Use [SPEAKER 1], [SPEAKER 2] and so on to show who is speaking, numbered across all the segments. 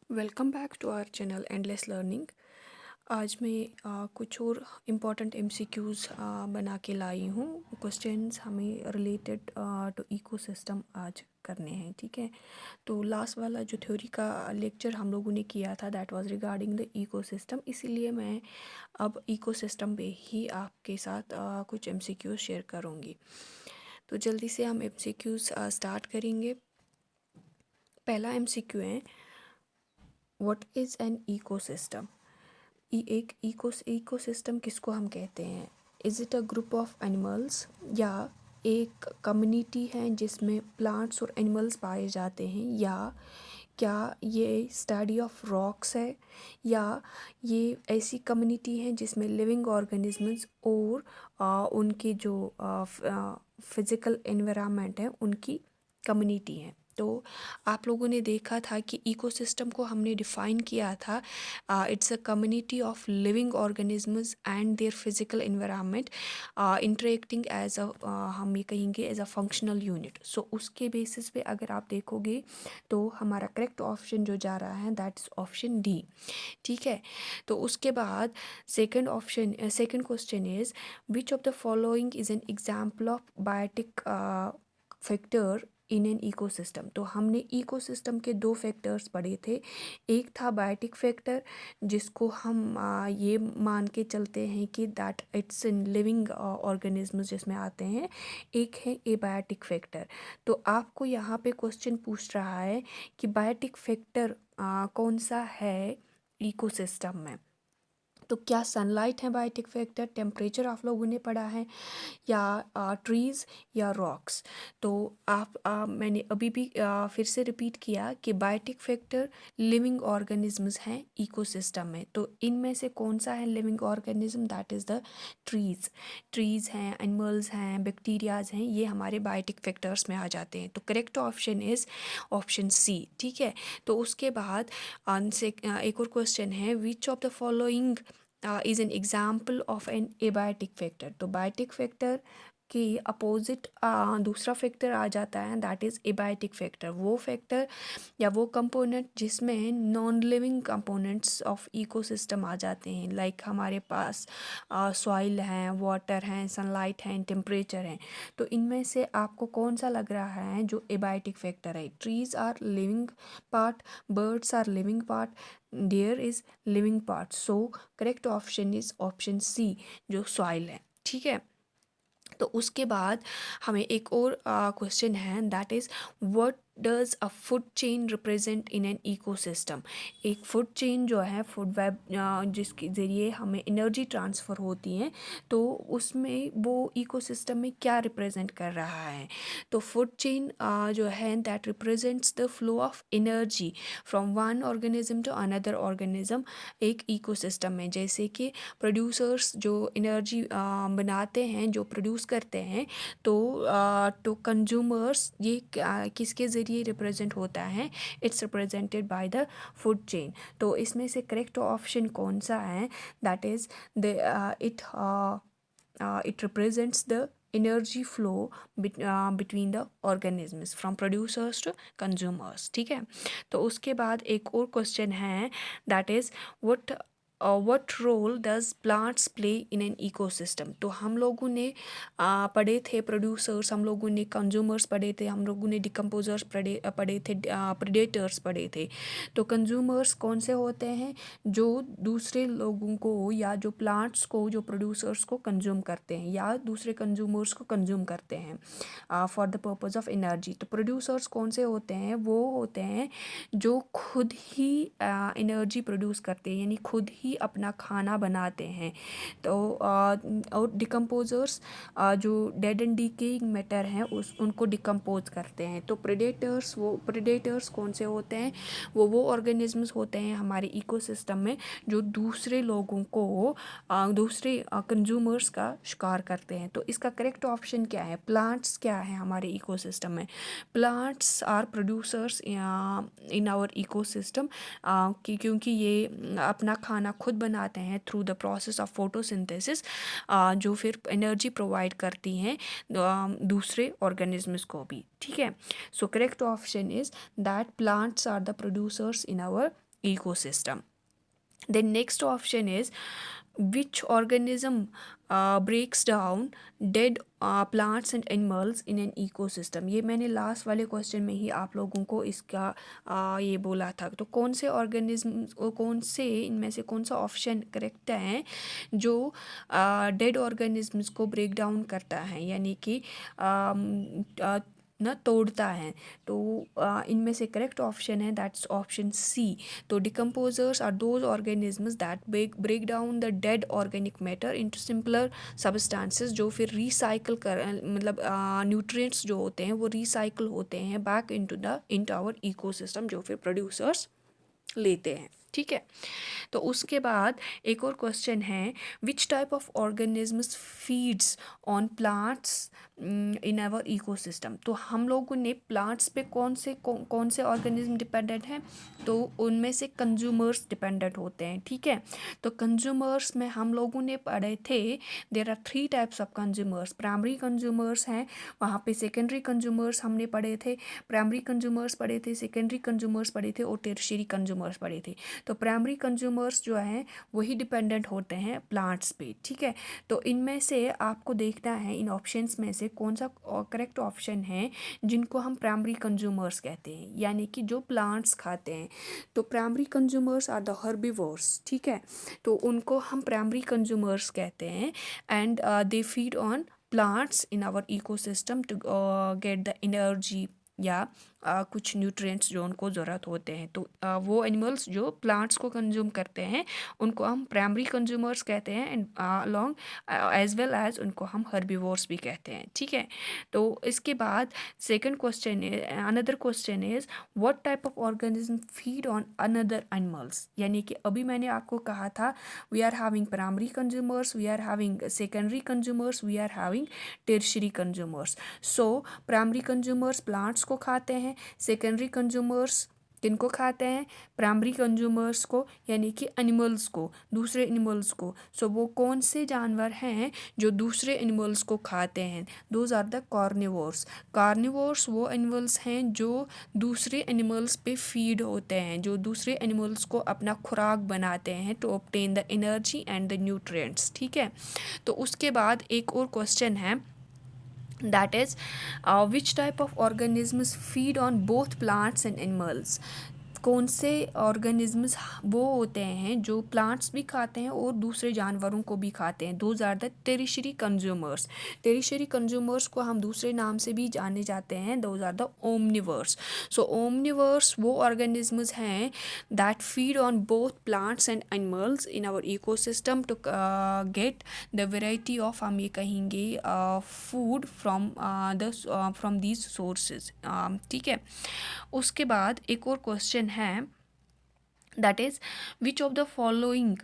[SPEAKER 1] Welcome back to our channel endless learning. आज मैं कुछ और इम्पॉर्टेंट एमसीक्यूज़ बना के लाई हूँ। क्वेश्चंस हमें रिलेटेड टू इकोसिस्टम आज करने हैं, ठीक है। तो लास्ट वाला जो थ्योरी का लेक्चर हम लोगों ने किया था that was regarding the ecosystem, इसीलिए मैं अब इकोसिस्टम पे ही आपके साथ कुछ एमसीक्यूज़ शेयर करूँगी। तो जल्दी से हम एमसीक्यूज़ स्टार्ट करेंगे। पहला एमसीक्यू है, व्हाट इज़ एन इकोसिस्टम। एक इकोसिस्टम किसको हम कहते हैं? Is it a group of animals, या एक कम्युनिटी है जिसमें प्लांट्स और एनिमल्स पाए जाते हैं, या क्या ये स्टडी ऑफ रॉक्स है, या ये ऐसी कम्युनिटी है जिसमें लिविंग ऑर्गेनिजम्स और उनके जो फिज़िकल एनवायरनमेंट है उनकी कम्युनिटी है। तो आप लोगों ने देखा था कि इकोसिस्टम को हमने डिफ़ाइन किया था, it's a community of living organisms and their physical environment interacting as a, हम ये कहेंगे as a functional unit. So उसके बेसिस पे अगर आप देखोगे तो हमारा करेक्ट ऑप्शन जो जा रहा है दैट इज़ ऑप्शन डी, ठीक है। तो उसके बाद second question is, which of the following is an example of biotic factor in an ecosystem. तो हमने इकोसिस्टम के दो फैक्टर्स पढ़े थे। एक था बायोटिक फैक्टर, जिसको हम ये मान के चलते हैं कि that it's in living organisms जिसमें आते हैं। एक है एबायोटिक फैक्टर। तो आपको यहाँ पे क्वेश्चन पूछ रहा है कि बायोटिक फैक्टर कौन सा है इकोसिस्टम में। तो क्या सनलाइट है बायोटिक फैक्टर, टेम्परेचर आप लोगों ने पढ़ा है, या ट्रीज़, या रॉक्स। तो मैंने अभी भी फिर से रिपीट किया कि बायोटिक फैक्टर लिविंग ऑर्गेनिजम्स हैं इकोसिस्टम में। तो इनमें से कौन सा है living organism? That is the trees हैं, एनिमल्स हैं, बैक्टीरियाज हैं, ये हमारे बायोटिक फैक्टर्स में आ जाते हैं। तो correct option is option C, ठीक है। तो उसके बाद एक और क्वेश्चन है, which of the following is an example of an abiotic factor. तो बायोटिक फैक्टर के अपोजिट दूसरा फैक्टर आ जाता है दैट इज़ एबायोटिक फैक्टर। वो फैक्टर या वो कंपोनेंट जिसमें non living components of ecosystem आ जाते हैं, लाइक हमारे पास सॉइल हैं, वाटर हैं, सनलाइट हैं, टेम्परेचर हैं। तो इनमें से आपको कौन सा लग रहा है जो एबायोटिक फैक्टर है? Trees are living part, birds are living part, there is living part, so correct option is option C जो सॉइल है, ठीक है। तो उसके बाद हमें एक और क्वेश्चन है that is, what does a food chain represent in an ecosystem. एक फूड चेन जो है, फूड वेब जिसके ज़रिए हमें एनर्जी ट्रांसफ़र होती है, तो उसमें वो इकोसिस्टम में क्या रिप्रेजेंट कर रहा है? तो फूड चेन जो है that represents the flow of energy from one organism to another organism एक इकोसिस्टम में। जैसे कि प्रोड्यूसर्स जो एनर्जी बनाते हैं, जो प्रोड्यूस करते हैं, तो कंज्यूमर्स ये किसके ज़रिए रिप्रेजेंट होता है? It's represented by the food chain. तो इसमें से करेक्ट ऑप्शन कौन सा है? That is the it represents the energy flow between the organisms from producers to consumers, ठीक है। तो उसके बाद एक और क्वेश्चन है that is, what role does plants play in an ecosystem। तो हम लोगों ने पढ़े थे प्रोड्यूसर्स, हम लोगों ने कंज्यूमर्स पढ़े थे, हम लोगों ने डिकम्पोजर्स पढ़े थे, प्रेडेटर्स पढ़े थे। तो कंज्यूमर्स कौन से होते हैं? जो दूसरे लोगों को या जो प्लांट्स को, जो प्रोड्यूसर्स को कंज्यूम करते हैं या दूसरे कंज्यूमर्स को कंज्यूम करते हैं for the purpose of energy. तो प्रोड्यूसर्स कौन से होते हैं? वो होते हैं जो खुद ही एनर्जी प्रोड्यूस करते हैं, यानी खुद ही अपना खाना बनाते हैं। तो और डिकम्पोजर्स जो डेड एंड डीकेइंग मैटर हैं उनको डिकम्पोज करते हैं। तो प्रेडेटर्स कौन से होते हैं? वो ऑर्गेनिजम्स होते हैं हमारे इकोसिस्टम में जो दूसरे लोगों को दूसरे कंज्यूमर्स का शिकार करते हैं। तो इसका करेक्ट ऑप्शन क्या है? प्लांट्स क्या है हमारे इकोसिस्टम में? Plants are producers in our ecosystem, क्योंकि ये अपना खाना खुद बनाते हैं through the process of photosynthesis, जो फिर एनर्जी प्रोवाइड करती हैं दूसरे ऑर्गेनिजम्स को भी, ठीक है। So correct option is that plants are the producers in our ecosystem. The next option is which organism breaks down dead plants and animals in an ecosystem. ये मैंने लास्ट वाले क्वेश्चन में ही आप लोगों को इसका ये बोला था. तो कौन से ऑर्गेनिज्म, कौन से इनमें से कौन सा ऑप्शन करेक्ट है जो डेड ऑर्गेनिज्म्स को ब्रेक डाउन करता है, यानी कि न तोड़ता है. तो इनमें से करेक्ट ऑप्शन है दैट्स ऑप्शन सी. तो decomposers are those organisms that break down the dead organic matter into simpler substances, जो फिर रिसाइकल कर मतलब न्यूट्रिएंट्स जो होते हैं वो रिसाइकल होते हैं बैक इनटू आवर इकोसिस्टम, जो फिर प्रोड्यूसर्स लेते हैं. ठीक है. तो उसके बाद एक और क्वेश्चन है which type of organisms feeds on plants in our ecosystem. तो हम लोगों ने प्लांट्स पे कौन से ऑर्गेनिज्म डिपेंडेंट हैं, तो उनमें से कंज्यूमर्स डिपेंडेंट होते हैं. ठीक है. तो कंज्यूमर्स में हम लोगों ने पढ़े थे there are 3 types of consumers. Primary consumers हैं, वहाँ पे सेकेंडरी कंज्यूमर्स हमने पढ़े थे. प्राइमरी कंज्यूमर्स पढ़े थे, सेकेंडरी कंज्यूमर्स पढ़े थे और टर्शियरी कंज्यूमर्स पढ़े थे. तो प्राइमरी कंज्यूमर्स जो हैं वही डिपेंडेंट होते हैं प्लांट्स पे. ठीक है. तो इनमें से आपको देखना है इन ऑप्शंस में से कौन सा करेक्ट ऑप्शन है जिनको हम प्राइमरी कंज्यूमर्स कहते हैं, यानी कि जो प्लांट्स खाते हैं. तो primary consumers are the herbivores. ठीक है. तो उनको हम प्राइमरी कंज्यूमर्स कहते हैं and they feed on plants in our ecosystem to get the energy या कुछ न्यूट्रिएंट्स जो उनको ज़रूरत होते हैं. तो वो एनिमल्स जो प्लांट्स को कंज्यूम करते हैं उनको हम प्राइमरी कंज्यूमर्स कहते हैं and along as well as उनको हम हर्बीवोर्स भी कहते हैं. ठीक है. तो इसके बाद second question another question is what type of organism feed on another animals. यानी कि अभी मैंने आपको कहा था we are having primary consumers, we are having secondary consumers, we are having tertiary consumers. So primary consumers plants को खाते हैं, सेकेंडरी कंज्यूमर्स किनको खाते हैं, प्राइमरी कंज्यूमर्स को यानी कि एनिमल्स को, दूसरे एनिमल्स को. सो वो कौन से जानवर हैं जो दूसरे एनिमल्स को खाते हैं, those are the carnivores. Carnivores वो एनिमल्स हैं जो दूसरे एनिमल्स पे फीड होते हैं, जो दूसरे एनिमल्स को अपना खुराक बनाते हैं to obtain the energy and the nutrients. ठीक है. तो उसके बाद एक और क्वेश्चन है that is which type of organisms feed on both plants and animals. कौन से ऑर्गेनिजम्स वो होते हैं जो प्लांट्स भी खाते हैं और दूसरे जानवरों को भी खाते हैं. Those are the tertiary consumers. Tertiary consumers को हम दूसरे नाम से भी जाने जाते हैं, those are the omnivores. So omnivores वो ऑर्गेनिजम्स हैं that feed on both plants and animals in our ecosystem to get the variety of, हम ये कहेंगे, फूड फ्रॉम दीज सोर्सेज. ठीक है. उसके बाद एक और क्वेश्चन है that is which of the following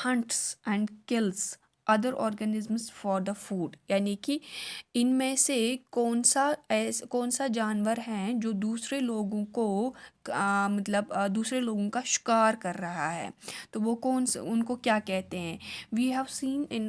[SPEAKER 1] hunts and kills other organisms for the food. यानी कि इनमें से कौन सा जानवर हैं जो दूसरे लोगों को दूसरे लोगों का शिकार कर रहा है. तो वो उनको क्या कहते हैं. We have seen in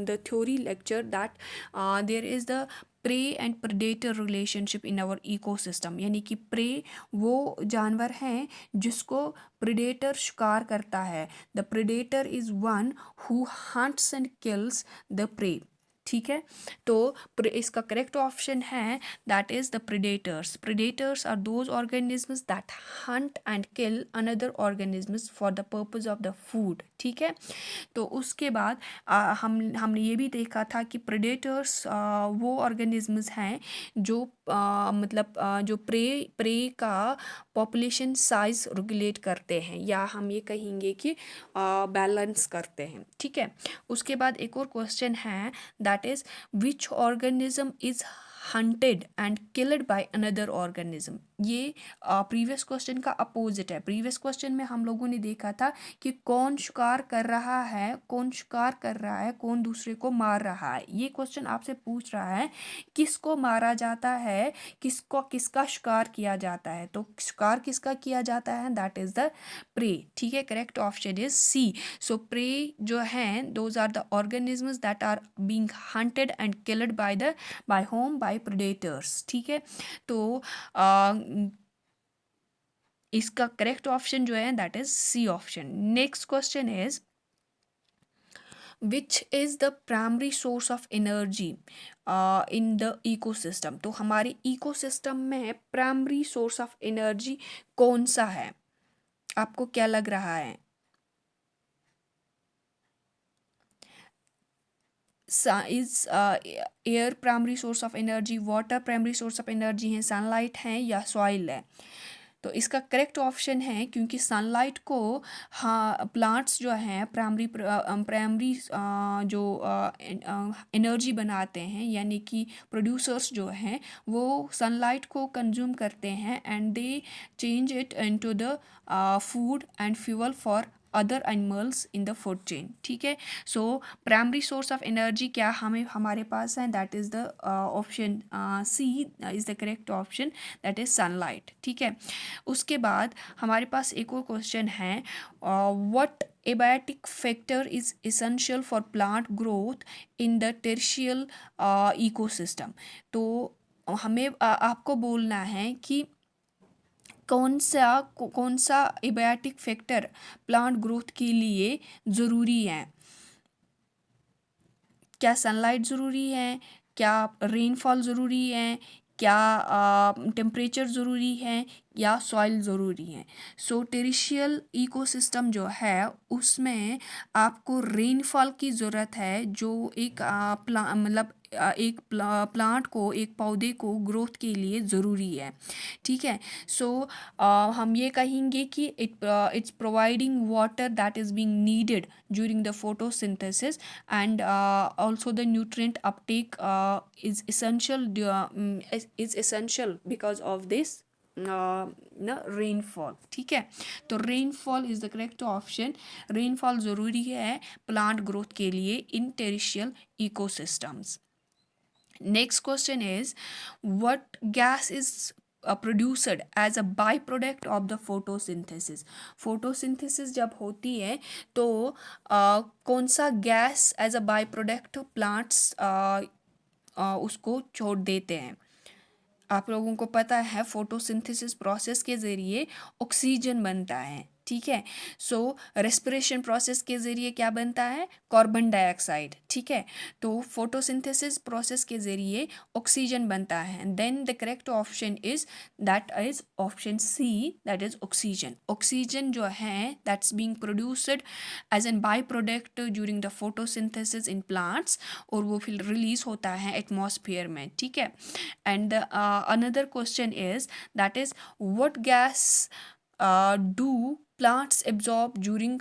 [SPEAKER 1] the theory lecture that there is the prey and predator relationship in our ecosystem. यानी कि प्रे वो जानवर हैं जिसको प्रेडेटर शिकार करता है. The predator is one who hunts and kills the prey. ठीक है. तो इसका करेक्ट ऑप्शन है that is the predators. Predators are those organisms that hunt and kill another organisms for the purpose of the food. ठीक है. तो उसके बाद हमने ये भी देखा था कि प्रेडेटर्स वो ऑर्गेनिजम्स हैं जो जो प्रे का पॉपुलेशन साइज रेगुलेट करते हैं, या हम ये कहेंगे कि बैलेंस करते हैं. ठीक है. उसके बाद एक और क्वेश्चन है that is which organism is hunted and killed by another organism. ये प्रीवियस क्वेश्चन का अपोजिट है. प्रीवियस क्वेश्चन में हम लोगों ने देखा था कि कौन शिकार कर रहा है, कौन दूसरे को मार रहा है. ये क्वेश्चन आपसे पूछ रहा है किसको मारा जाता है, किसका शिकार किया जाता है. तो शिकार किसका किया जाता है, दैट इज द प्रे. ठीक है. Correct option is C. So prey जो हैं those are the organisms that are being hunted and killed by whom, by predators. ठीक है. तो इसका करेक्ट ऑप्शन जो है that is C option. Next question is which is the primary source of energy in the ecosystem. तो हमारे ecosystem में primary source of energy कौन सा है, आपको क्या लग रहा है? Is air primary source of energy, water primary source of energy है, सनलाइट है या सॉइल है? तो इसका करेक्ट ऑप्शन है, क्योंकि सनलाइट को हाँ प्लांट्स जो हैं प्राइमरी जो एनर्जी बनाते हैं, यानी कि प्रोड्यूसर्स जो हैं वो सनलाइट को कंज्यूम करते हैं and they change it into the food and fuel for other animals in the food chain. ठीक है, so primary source of energy क्या हमारे पास है, that is the option C is the correct option, that is sunlight. ठीक है, उसके बाद हमारे पास एक और क्वेश्चन है, what abiotic factor is essential for plant growth in the terrestrial ecosystem. तो हमें आपको बोलना है कि कौन सा एबायोटिक फैक्टर प्लांट ग्रोथ के लिए ज़रूरी है। क्या सनलाइट ज़रूरी है, क्या रेनफॉल ज़रूरी है, क्या टेम्परेचर ज़रूरी है, या सॉइल ज़रूरी है? सो टेरिशियल इकोसिस्टम जो है उसमें आपको रेनफॉल की ज़रूरत है, जो एक एक प्लांट को, एक पौधे को ग्रोथ के लिए ज़रूरी है। ठीक है, सो हम ये कहेंगे कि it's providing water that is being needed during the photosynthesis and also the nutrient uptake is essential because of this rainfall. ठीक है, तो rainfall is the correct option. Rainfall ज़रूरी है प्लांट ग्रोथ के लिए in terrestrial ecosystems. Next question is what gas is produced as a byproduct of the photosynthesis। photosynthesis जब होती है तो कौन सा gas as a by product plants उसको छोड़ देते हैं? आप लोगों को पता है फोटोसिंथेसिस प्रोसेस के ज़रिए ऑक्सीजन बनता है। ठीक है, सो रेस्पिरेशन प्रोसेस के ज़रिए क्या बनता है, कार्बन डाइऑक्साइड। ठीक है, तो फोटोसिंथेसिस प्रोसेस के ज़रिए ऑक्सीजन बनता है। Then the correct option is that is option C, that is oxygen. Oxygen जो है that's being produced as an by product during the photosynthesis in plants, और वो फिर रिलीज होता है एटमॉस्फेयर में। ठीक है, and another question is that is what gas do plants absorb during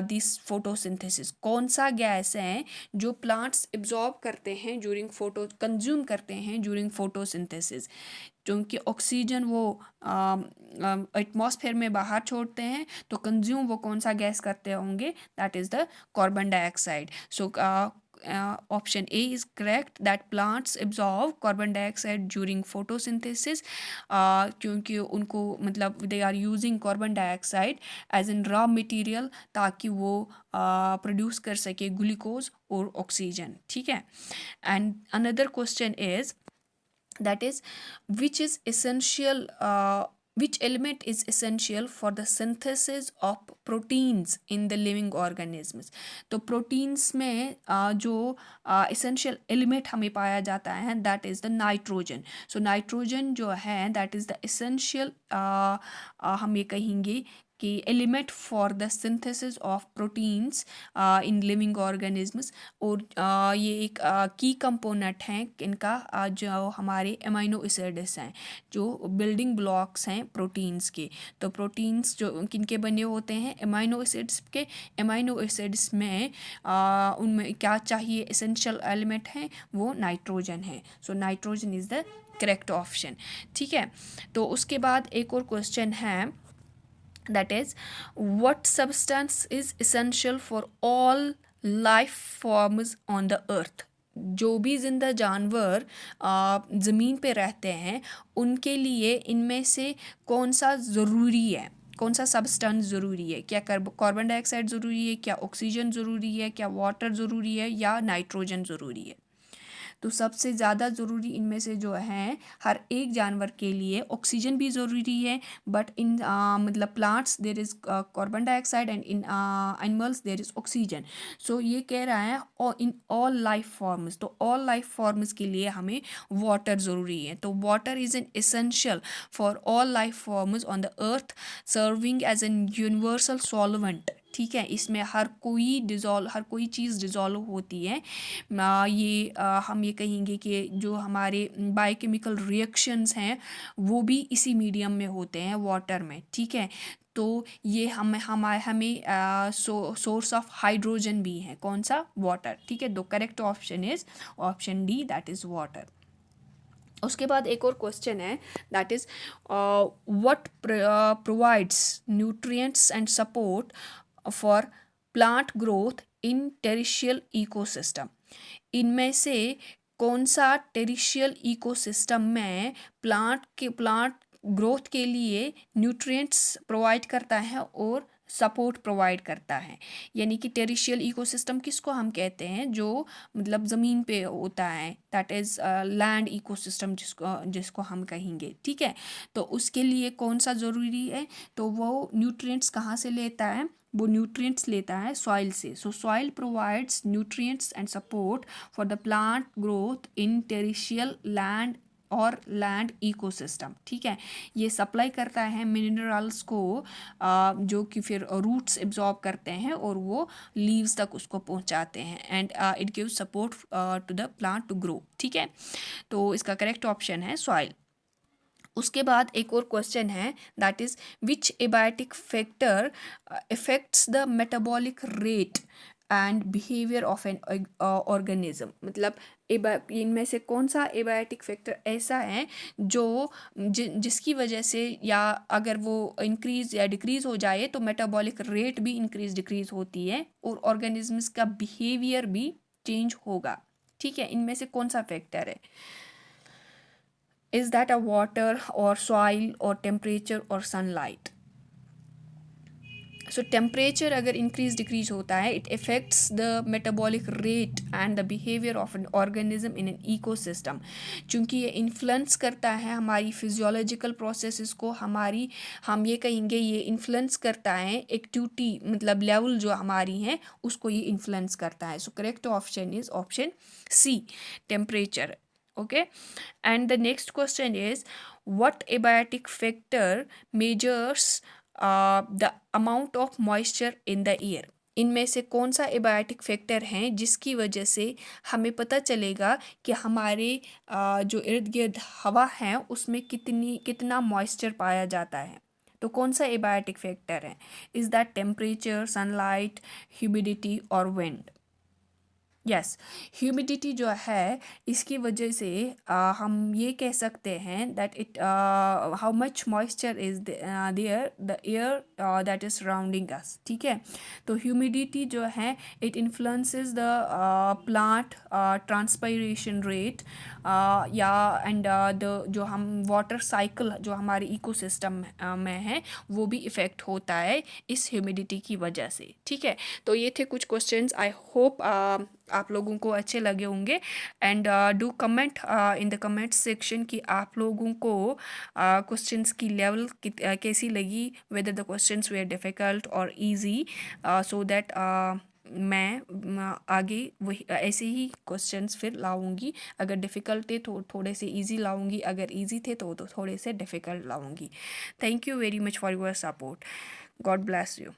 [SPEAKER 1] this photosynthesis. कौन सा गैस है जो प्लांट्स एब्जॉर्ब करते हैं ड्यूरिंग कंज्यूम करते हैं ड्यूरिंग फोटोसिंथेसिस? क्योंकि ऑक्सीजन वो एटमॉस्फेयर में बाहर छोड़ते हैं, तो कंज्यूम वो कौन सा गैस करते होंगे, that is the carbon dioxide. So option A is correct, that plants absorb carbon dioxide during photosynthesis, क्योंकि उनको मतलब they are using carbon dioxide as an raw material, ताकि वो प्रोड्यूस कर सके ग्लूकोज और ऑक्सीजन। ठीक है, and another question is that is which element is essential for the synthesis of proteins in the living organisms। तो proteins में जो essential element हमें पाया जाता है that is the nitrogen। so nitrogen जो है that is the essential हम ये कहेंगे कि element for the synthesis of proteins in living organisms, और ये एक की कंपोनेंट हैं इनका, जो हमारे अमाइनो एसिड्स हैं, जो बिल्डिंग ब्लॉक्स हैं प्रोटीन्स के। तो प्रोटीन्स जो किनके बने होते हैं, अमाइनो एसिड्स के। अमाइनो एसिड्स में उनमें क्या चाहिए, एसेंशियल एलिमेंट हैं, वो नाइट्रोजन है। So nitrogen is the correct option. ठीक है, तो उसके बाद एक और क्वेश्चन है, that is what substance is essential for all life forms on the earth। जो भी जिंदा जानवर ज़मीन पे रहते हैं उनके लिए इनमें से कौन सा ज़रूरी है, कौन सा सब्सटेंस ज़रूरी है? क्या कार्बन डाइऑक्साइड ज़रूरी है, क्या ऑक्सीजन ज़रूरी है, क्या वाटर ज़रूरी है, या नाइट्रोजन ज़रूरी है? तो सबसे ज़्यादा ज़रूरी इनमें से जो है हर एक जानवर के लिए ऑक्सीजन भी ज़रूरी है, बट इन मतलब plants there is carbon dioxide and in animals there is oxygen. So ये कह रहा है इन ऑल लाइफ फॉर्म्स, तो ऑल लाइफ फॉर्म्स के लिए हमें वाटर ज़रूरी है। तो water is an essential for all life forms on the earth, serving as an universal solvent. ठीक है, इसमें हर कोई चीज़ डिज़ोल्व होती है। हम ये कहेंगे कि जो हमारे बायोकेमिकल रिएक्शंस हैं वो भी इसी मीडियम में होते हैं, वाटर में। ठीक है, तो ये हमें सोर्स ऑफ हाइड्रोजन भी है। कौन सा? वाटर। ठीक है, the correct option is option D, that is water. उसके बाद एक और क्वेश्चन है, that is what provides nutrients and support for plant growth in terrestrial ecosystem. इनमें से कौन सा टेरिशियल इकोसिस्टम में प्लांट ग्रोथ के लिए न्यूट्रिएंट्स प्रोवाइड करता है और सपोर्ट प्रोवाइड करता है? यानी कि टेरिशियल इकोसिस्टम किसको हम कहते हैं? जो मतलब ज़मीन पे होता है, दैट इज़ लैंड इकोसिस्टम जिसको हम कहेंगे। ठीक है, तो उसके लिए कौन सा ज़रूरी है? तो वो न्यूट्रिएंट्स कहाँ से लेता है? वो न्यूट्रिएंट्स लेता है सॉइल से। So soil provides nutrients and support for the plant growth in terrestrial land और लैंड इकोसिस्टम। ठीक है, ये सप्लाई करता है मिनरल्स को जो कि फिर रूट्स एब्जॉर्ब करते हैं और वो लीव्स तक उसको पहुंचाते हैं, and it gives support to the plant to grow. ठीक है, तो इसका करेक्ट ऑप्शन है सॉइल। उसके बाद एक और क्वेश्चन है, that is which abiotic factor effects the metabolic rate and behaviour of an organism. मतलब इनमें से कौन सा एबायोटिक फैक्टर ऐसा है जो जिसकी वजह से, या अगर वो इंक्रीज या डिक्रीज हो जाए तो मेटाबॉलिक रेट भी इंक्रीज डिक्रीज होती है और ऑर्गेनिजम्स का बिहेवियर भी चेंज होगा। ठीक है, इनमें से कौन सा फैक्टर है? Is that a water or soil or temperature or sunlight? So temperature अगर increase decrease होता है, it affects the metabolic rate and the behavior of an organism in an ecosystem। चूँकि ये influence करता है हमारी physiological processes को, हम ये कहेंगे ये influence करता है activity, मतलब level जो हमारी हैं उसको ये influence करता है। So correct option is option C, temperature। Okay, and the next question is what abiotic factor measures the amount of moisture in the air? इनमें से कौन सा एबायोटिक फैक्टर है जिसकी वजह से हमें पता चलेगा कि हमारे जो इर्द गिर्द हवा है उसमें कितना मॉइस्चर पाया जाता है? तो कौन सा एबायोटिक फैक्टर है? Is that temperature, sunlight, humidity और विंड? यस, ह्यूमिडिटी जो है इसकी वजह से हम ये कह सकते हैं that it how much moisture is there the air that is surrounding us. ठीक है, तो ह्यूमिडिटी जो है it influences the plant transpiration rate, या एंड द जो हम वाटर साइकिल जो हमारे इकोसिस्टम में है वो भी इफ़ेक्ट होता है इस ह्यूमिडिटी की वजह से। ठीक है, तो ये थे कुछ क्वेश्चंस। आई होप आप लोगों को अच्छे लगे होंगे, and do comment in the comment section कि आप लोगों को क्वेश्चंस की लेवल कैसी लगी, whether the questions were difficult और इजी, सो दैट मैं आगे वही ऐसे ही क्वेश्चंस फिर लाऊंगी। अगर डिफ़िकल्ट थे तो थोड़े से इजी लाऊंगी, अगर इजी थे तो थोड़े से डिफ़िकल्ट लाऊंगी। Thank you very much for your support. God bless you.